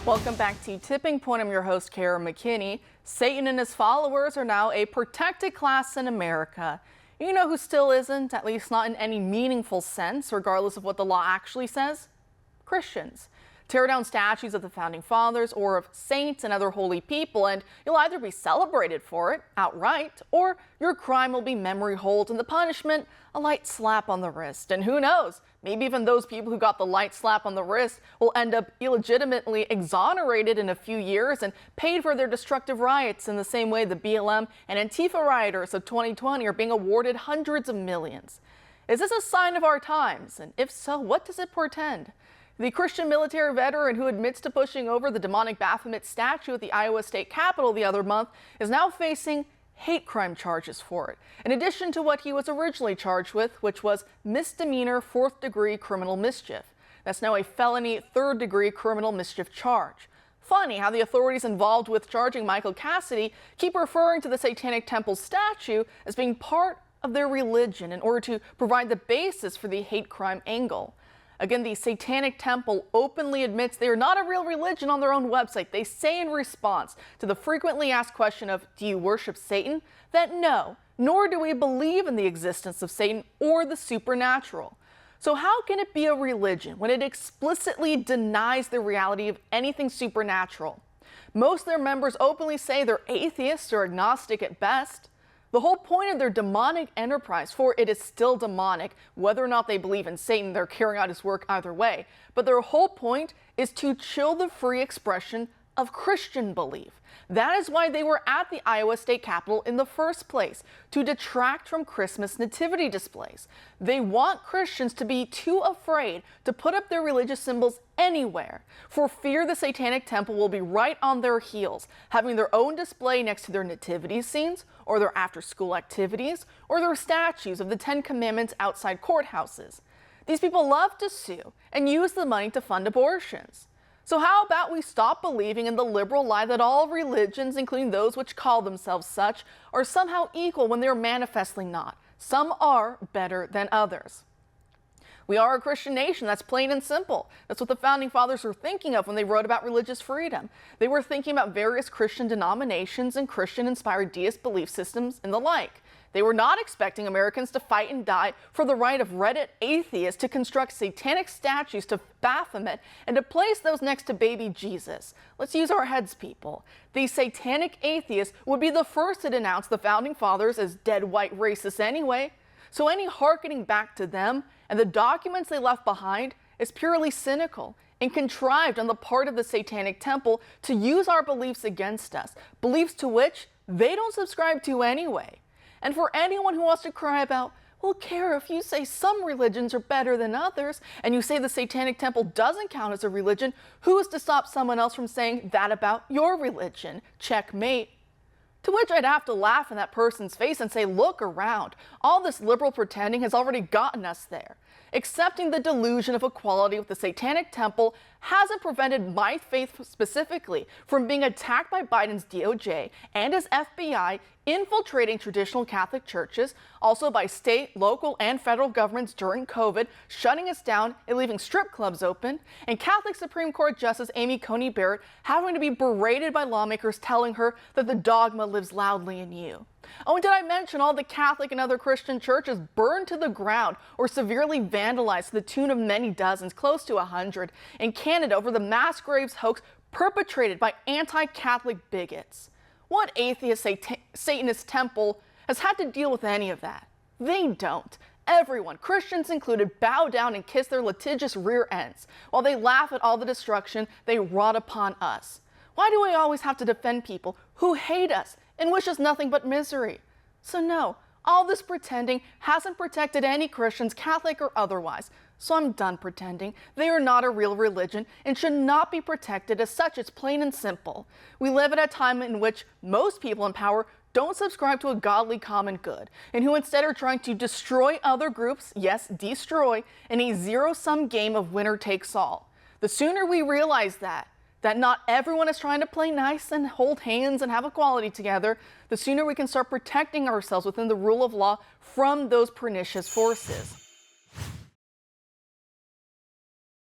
Welcome back to Tipping Point. I'm your host, Kara McKinney. Satan and his followers are now a protected class in America. You know who still isn't, at least not in any meaningful sense, regardless of what the law actually says? Christians. Tear down statues of the Founding Fathers or of saints and other holy people, and you'll either be celebrated for it outright, or your crime will be memory hold and the punishment, a light slap on the wrist. And who knows, maybe even those people who got the light slap on the wrist will end up illegitimately exonerated in a few years and paid for their destructive riots in the same way the BLM and Antifa rioters of 2020 are being awarded hundreds of millions. Is this a sign of our times? And if so, what does it portend? The Christian military veteran who admits to pushing over the demonic Baphomet statue at the Iowa State Capitol the other month is now facing hate crime charges for it, in addition to what he was originally charged with, which was misdemeanor fourth-degree criminal mischief. That's now a felony third-degree criminal mischief charge. Funny how the authorities involved with charging Michael Cassidy keep referring to the Satanic Temple statue as being part of their religion in order to provide the basis for the hate crime angle. Again, the Satanic Temple openly admits they are not a real religion on their own website. They say in response to the frequently asked question of, do you worship Satan? That no, nor do we believe in the existence of Satan or the supernatural. So how can it be a religion when it explicitly denies the reality of anything supernatural? Most of their members openly say they're atheists or agnostic at best. The whole point of their demonic enterprise, for it is still demonic, whether or not they believe in Satan, they're carrying out his work either way. But their whole point is to chill the free expression of Christian belief. That is why they were at the Iowa State Capitol in the first place, to detract from Christmas nativity displays. They want Christians to be too afraid to put up their religious symbols anywhere, for fear the Satanic Temple will be right on their heels, having their own display next to their nativity scenes, or their after-school activities, or their statues of the Ten Commandments outside courthouses. These people love to sue and use the money to fund abortions. So how about we stop believing in the liberal lie that all religions, including those which call themselves such, are somehow equal when they are manifestly not. Some are better than others. We are a Christian nation, that's plain and simple. That's what the Founding Fathers were thinking of when they wrote about religious freedom. They were thinking about various Christian denominations and Christian-inspired deist belief systems and the like. They were not expecting Americans to fight and die for the right of Reddit atheists to construct satanic statues to Baphomet and to place those next to baby Jesus. Let's use our heads, people. These satanic atheists would be the first to denounce the Founding Fathers as dead white racists anyway. So any hearkening back to them and the documents they left behind is purely cynical and contrived on the part of the Satanic Temple to use our beliefs against us, beliefs to which they don't subscribe to anyway. And for anyone who wants to cry about, well, Kara, if you say some religions are better than others, and you say the Satanic Temple doesn't count as a religion, who is to stop someone else from saying that about your religion? Checkmate. To which I'd have to laugh in that person's face and say, look around. All this liberal pretending has already gotten us there. Accepting the delusion of equality with the Satanic Temple hasn't prevented my faith specifically from being attacked by Biden's DOJ and his FBI infiltrating traditional Catholic churches, also by state, local, and federal governments during COVID, shutting us down and leaving strip clubs open, and Catholic Supreme Court Justice Amy Coney Barrett having to be berated by lawmakers telling her that the dogma lives loudly in you. Oh, and did I mention all the Catholic and other Christian churches burned to the ground or severely vandalized to the tune of many dozens, close to 100, in Canada over the mass graves hoax perpetrated by anti-Catholic bigots? What atheist Satanist temple has had to deal with any of that? They don't. Everyone, Christians included, bow down and kiss their litigious rear ends while they laugh at all the destruction they wrought upon us. Why do we always have to defend people who hate us and wish us nothing but misery? So no, all this pretending hasn't protected any Christians, Catholic or otherwise. So I'm done pretending. They are not a real religion and should not be protected as such. It's plain and simple. We live at a time in which most people in power don't subscribe to a godly common good, and who instead are trying to destroy other groups, yes, destroy, in a zero-sum game of winner takes all. The sooner we realize that not everyone is trying to play nice and hold hands and have equality together, the sooner we can start protecting ourselves within the rule of law from those pernicious forces.